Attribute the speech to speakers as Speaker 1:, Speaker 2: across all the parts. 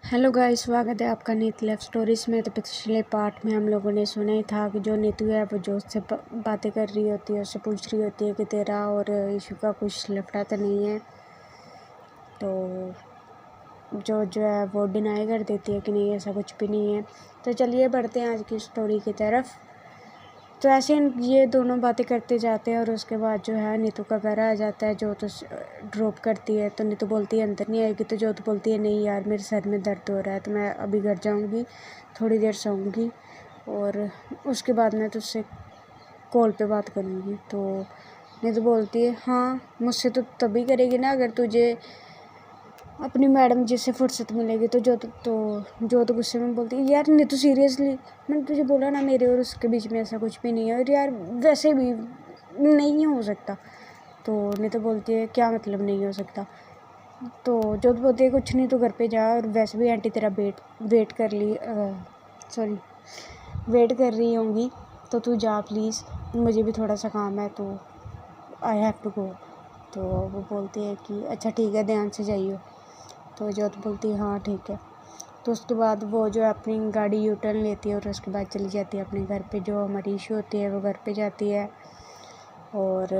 Speaker 1: Hello guys, स्वागत है आपका नीतू लव स्टोरीज में। तो पिछले पार्ट में हम लोगों ने सुना ही था कि जो नीतू है वो जोत से बातें कर रही होती है, उससे पूछ रही होती है कि तेरा और इशू का कुछ लफड़ा तो नहीं है। तो जो है वो डिनाई कर देती है कि नहीं, ऐसा कुछ भी नहीं है। तो चलिए बढ़ते हैं आज की स्टोरी की तरफ। तो ऐसे ये दोनों बातें करते जाते हैं और उसके बाद जो है नीतू का घर आ जाता है। जोत ड्रॉप करती है तो नीतू बोलती है अंदर नहीं आएगी, तो जोत बोलती है नहीं यार, मेरे सर में दर्द हो रहा है तो मैं अभी घर जाऊंगी, थोड़ी देर सोऊंगी और उसके बाद मैं तुझसे कॉल पे बात करूंगी। तो नीतू बोलती है हाँ, मुझसे तो तभी करेगी ना अगर तुझे अपनी मैडम जी से फुर्सत मिलेगी। तो जो तो गुस्से में बोलती है यार नीतू सीरियसली, मैंने तुझे बोला ना मेरे और उसके बीच में ऐसा कुछ भी नहीं है, और यार वैसे भी नहीं हो सकता। तो नीतू बोलती है क्या मतलब नहीं हो सकता। तो जो बोलती है कुछ नहीं, तो घर पे जा, और वैसे भी आंटी तेरा वेट कर रही होंगी, तो तू जा प्लीज़, मुझे भी थोड़ा सा काम है, तो आई हैव टू गो। तो वो बोलती है कि अच्छा ठीक है, ध्यान से जाइयो। तो जोत बोलती है हाँ ठीक है। तो उसके बाद वो जो अपनी गाड़ी यू टर्न लेती है और उसके बाद चली जाती है अपने घर पे। जो हमारी इशू होती है वो घर पे जाती है और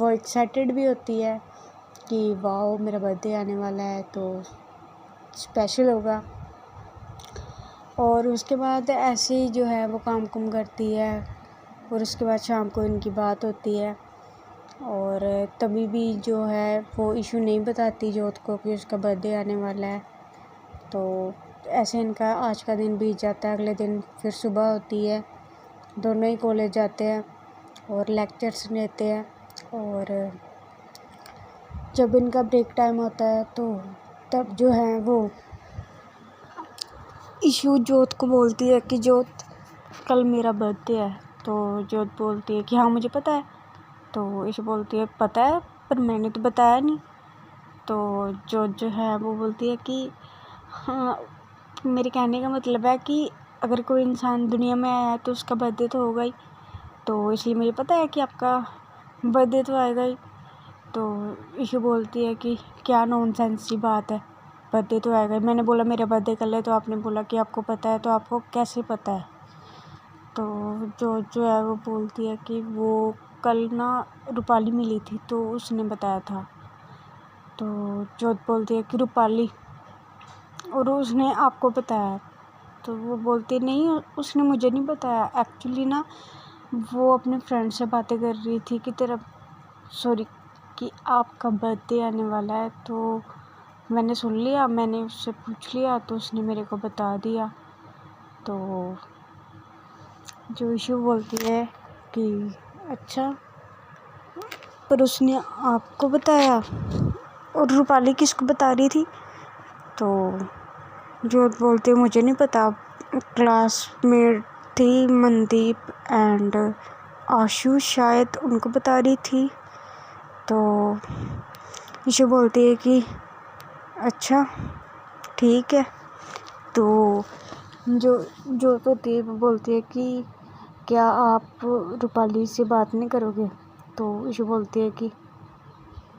Speaker 1: वो एक्साइटेड भी होती है कि वाओ मेरा बर्थडे आने वाला है तो स्पेशल होगा। और उसके बाद ऐसे ही जो है वो काम करती है और उसके बाद शाम को इनकी बात होती है। और तभी भी जो है वो इशू नहीं बताती जोत को कि उसका बर्थडे आने वाला है। तो ऐसे इनका आज का दिन बीत जाता है। अगले दिन फिर सुबह होती है, दोनों ही कॉलेज जाते हैं और लेक्चर्स लेते हैं। और जब इनका ब्रेक टाइम होता है तो तब जो है वो इशू जोत को बोलती है कि जोत कल मेरा बर्थडे है। तो जोत बोलती है कि हाँ मुझे पता है। तो इशू बोलती है पता है पर मैंने तो बताया नहीं। तो जोत जो है वो बोलती है कि हाँ, मेरे कहने का मतलब है कि अगर कोई इंसान दुनिया में आया है तो उसका बर्थडे तो होगा ही, तो इसलिए मुझे पता है कि आपका बर्थडे तो आएगा ही। तो इशू बोलती है कि क्या नॉनसेंस सी बात है, बर्थडे तो आएगा ही। मैंने बोला मेरा बर्थडे कल है, तो आपने बोला कि आपको पता है, तो आपको कैसे पता है। तो जो है वो बोलती है कि वो कल ना रूपाली मिली थी तो उसने बताया था। तो जोत बोलती है कि रूपाली, और उसने आपको बताया। तो वो बोलती नहीं, उसने मुझे नहीं बताया। एक्चुअली ना वो अपने फ्रेंड से बातें कर रही थी कि आपका बर्थडे आने वाला है। तो मैंने सुन लिया, मैंने उससे पूछ लिया तो उसने मेरे को बता दिया। तो जो इशू बोलती है कि अच्छा, पर उसने आपको बताया, और रूपाली किसको बता रही थी। तो जो बोलते मुझे नहीं पता, क्लासमेट थी मनदीप एंड आशु, शायद उनको बता रही थी। तो इशू बोलती है कि अच्छा ठीक है। तो जो होती है वो बोलती है कि क्या आप रूपाली से बात नहीं करोगे। तो इशू बोलती है कि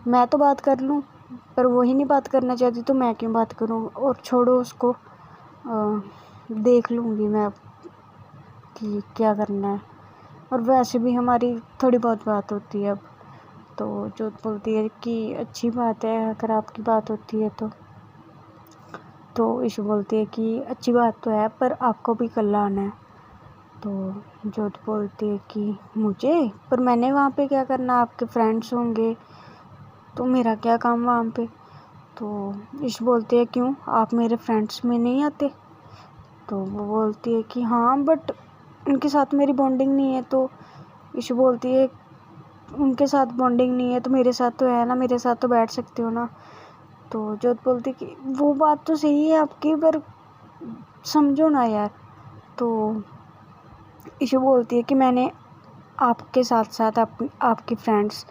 Speaker 1: मैं तो बात कर लूँ, पर वही नहीं बात करना चाहती तो मैं क्यों बात करूँ, और छोड़ो उसको, देख लूँगी मैं कि क्या करना है। और वैसे भी हमारी थोड़ी बहुत बात होती है अब। तो जोत बोलती है कि अच्छी बात है अगर आपकी बात होती है तो इशू बोलती है कि अच्छी बात तो है पर आपको भी कल आना है। तो जोत बोलती है कि मुझे, पर मैंने वहाँ पे क्या करना, आपके फ्रेंड्स होंगे तो मेरा क्या काम वहाँ पे। तो इशू बोलती है क्यों, आप मेरे फ्रेंड्स में नहीं आते। तो वो बोलती है कि हाँ बट उनके साथ मेरी बॉन्डिंग नहीं है। तो इशू बोलती है उनके साथ बॉन्डिंग नहीं है तो मेरे साथ तो है ना, मेरे साथ तो बैठ सकते हो ना। तो जोत बोलती है कि वो बात तो सही है आपकी, पर समझो ना यार। तो इशू बोलती है कि मैंने आपके साथ साथ आपकी फ्रेंड्स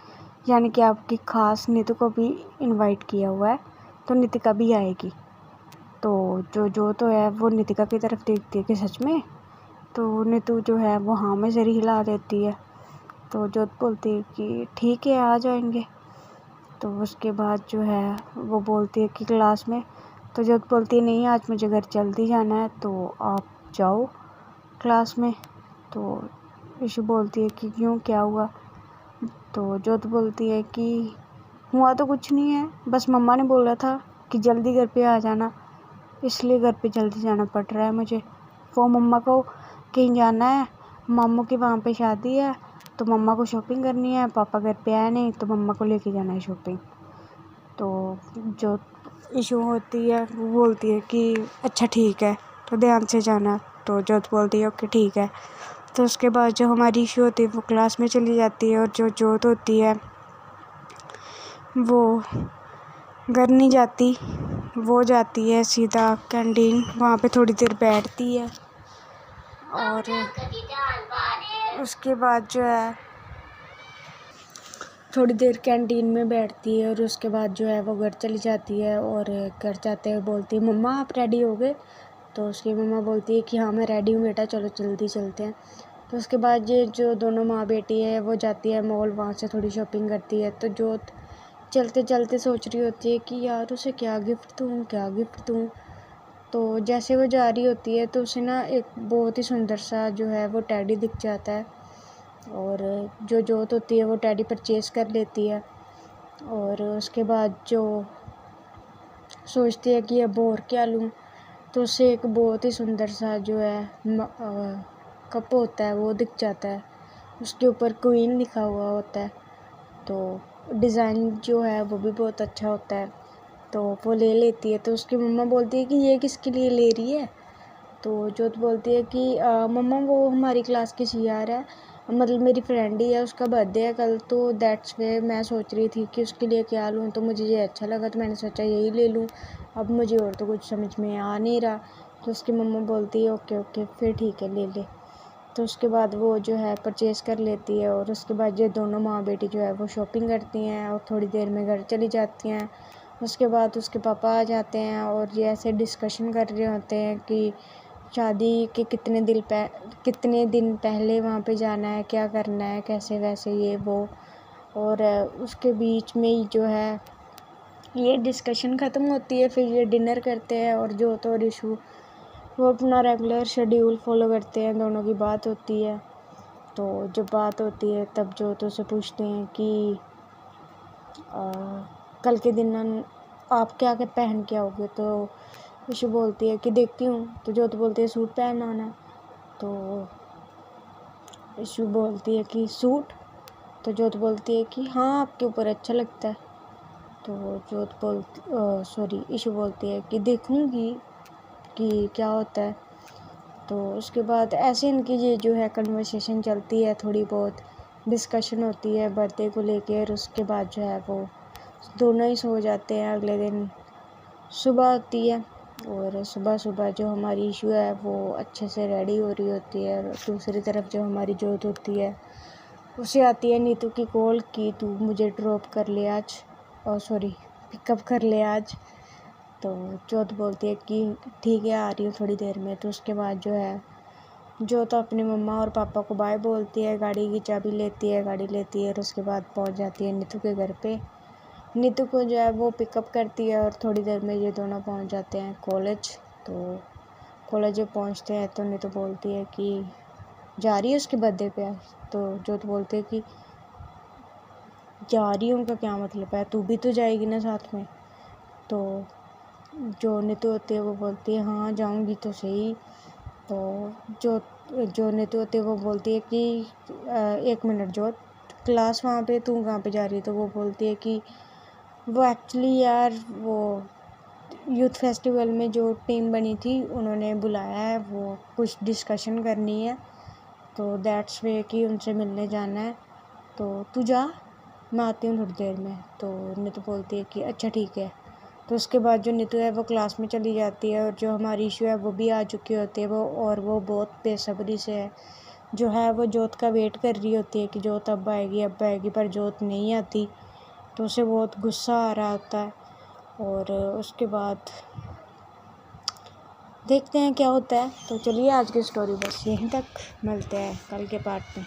Speaker 1: यानी कि आपकी खास नीतू को भी इनवाइट किया हुआ है, तो नितिका भी आएगी। तो जो तो है वो नितिका की तरफ देखती है कि सच में। तो नीतू जो है वो हाँ में ज़री हिला देती है। तो जोत बोलती है कि ठीक है आ जाएंगे। तो उसके बाद जो है वो बोलती है कि क्लास में, तो तो जोत बोलती है नहीं आज मुझे घर जल्दी जाना है तो आप जाओ क्लास में। तो ईशु बोलती है कि क्यों, क्या हुआ। तो जोत बोलती है कि हुआ तो कुछ नहीं है, बस मम्मा ने बोला था कि जल्दी घर पे आ जाना, इसलिए घर पे जल्दी जाना पड़ रहा है मुझे। वो मम्मा को कहीं जाना है, मामू की वहाँ पे शादी है, तो मम्मा को शॉपिंग करनी है, पापा घर पे आए नहीं तो मम्मा को लेके जाना है शॉपिंग। तो जो इशू होती है वो बोलती है कि अच्छा ठीक है, तो ध्यान से जाना। तो जोत बोलती है ओके ठीक है। तो उसके बाद जो हमारी इशू होती है वो क्लास में चली जाती है, और जो जोत होती है वो घर नहीं जाती, वो जाती है सीधा कैंटीन, वहाँ पे थोड़ी देर बैठती है और उसके बाद जो है थोड़ी देर कैंटीन में बैठती है और उसके बाद जो है वो घर चली जाती है। और घर जाते हुए बोलती है मम्मा आप रेडी हो गए। तो उसकी मम्मा बोलती है कि हाँ मैं रेडी हूँ बेटा, चलो जल्दी चलते हैं। तो उसके बाद ये जो दोनों माँ बेटी है वो जाती है मॉल, वहाँ से थोड़ी शॉपिंग करती है। तो जो चलते चलते सोच रही होती है कि यार उसे क्या गिफ्ट दूँ, क्या गिफ्ट दूँ। तो जैसे वो जा रही होती है तो उसे ना एक बहुत ही सुंदर सा जो है वो टेडी दिख जाता है, और जो जोत होती है वो टेडी परचेज़ कर लेती है। और उसके बाद जो सोचती है कि अब और क्या लूँ, तो उसे एक बहुत ही सुंदर सा जो है कप होता है वो दिख जाता है, उसके ऊपर क्वीन लिखा हुआ होता है। तो डिज़ाइन जो है वो भी बहुत अच्छा होता है, तो वो ले लेती है। तो उसकी मम्मा बोलती है कि ये किसके लिए ले रही है। तो जोत बोलती है कि मम्मा वो हमारी क्लास की सीआर है, मतलब मेरी फ्रेंड ही है, उसका बर्थडे है कल, तो दैट्स वे मैं सोच रही थी कि उसके लिए क्या लूँ, तो मुझे ये अच्छा लगा तो मैंने सोचा यही ले लूँ, अब मुझे और तो कुछ समझ में आ नहीं रहा। तो उसकी मम्मा बोलती है ओके ओके फिर ठीक है ले ले। तो उसके बाद वो जो है परचेज़ कर लेती है, और उसके बाद ये दोनों माँ बेटी जो है वो शॉपिंग करती हैं और थोड़ी देर में घर चली जाती हैं। उसके बाद उसके पापा आ जाते हैं और ये ऐसे डिस्कशन कर रहे होते हैं कि शादी के कितने दिन पहले वहाँ पे जाना है, क्या करना है, कैसे वैसे ये वो। और उसके बीच में ही जो है ये डिस्कशन ख़त्म होती है, फिर ये डिनर करते हैं और जोत और इशू वो अपना रेगुलर शेड्यूल फॉलो करते हैं, दोनों की बात होती है। तो जब बात होती है तब जोत से पूछते हैं कि कल के दिन आप क्या क्या पहन के आओगे। तो इशू बोलती है कि देखती हूँ। तो जोत बोलती है सूट पहन आना। तो इशू बोलती है कि सूट। तो जोत बोलती है कि हाँ आपके ऊपर अच्छा लगता है। तो इशू बोलती है कि देखूँगी कि क्या होता है। तो उसके बाद ऐसे इनकी ये जो है कन्वर्सेशन चलती है, थोड़ी बहुत डिस्कशन होती है बर्थडे को लेकर। और उसके बाद जो है वो दोनों ही सो जाते हैं। अगले दिन सुबह होती है और सुबह सुबह जो हमारी इशू है वो अच्छे से रेडी हो रही होती है। और दूसरी तरफ जो हमारी जोत होती है उसे आती है नीतू की कॉल कि तू मुझे ड्रॉप कर ले आज, पिकअप कर ले आज। तो जोत बोलती है कि ठीक है आ रही हूँ थोड़ी देर में। तो उसके बाद जो है जोत अपनी मम्मा और पापा को बाय बोलती है, गाड़ी की चाबी लेती है, गाड़ी लेती है और उसके बाद पहुँच जाती है नीतू के घर पे। नीतू को जो है वो पिकअप करती है और थोड़ी देर में ये दोनों पहुंच जाते हैं कॉलेज। तो कॉलेज जब पहुंचते हैं तो नीतू बोलती है कि जा रही है उसके बर्थडे पे आज। तो जोत बोलते है कि जा रही हूँ का क्या मतलब है, तू भी तो जाएगी ना साथ में। तो जो नीतू होती है वो बोलती है हाँ जाऊँगी तो सही। तो जो नीतू होती है वो बोलती है कि एक मिनट जोत, क्लास वहाँ पे, तू कहाँ पे जा रही है। तो वो बोलती है कि वो एक्चुअली यार वो यूथ फेस्टिवल में जो टीम बनी थी उन्होंने बुलाया है, वो कुछ डिस्कशन करनी है, तो दैट्स वे कि उनसे मिलने जाना है। तो तू जा, मैं आती हूँ थोड़ी देर में। तो नीतू बोलती है कि अच्छा ठीक है। तो उसके बाद जो नीतू है वो क्लास में चली जाती है और जो हमारी इशू है वो भी आ चुकी होती है वो बहुत बेसब्री से है जो है वो जोत का वेट कर रही होती है कि जोत अब आएगी, पर जोत नहीं आती। तो उसे बहुत गुस्सा आ रहा होता है। और उसके बाद देखते हैं क्या होता है। तो चलिए आज की स्टोरी बस यहीं तक, मिलते हैं कल के पार्ट में।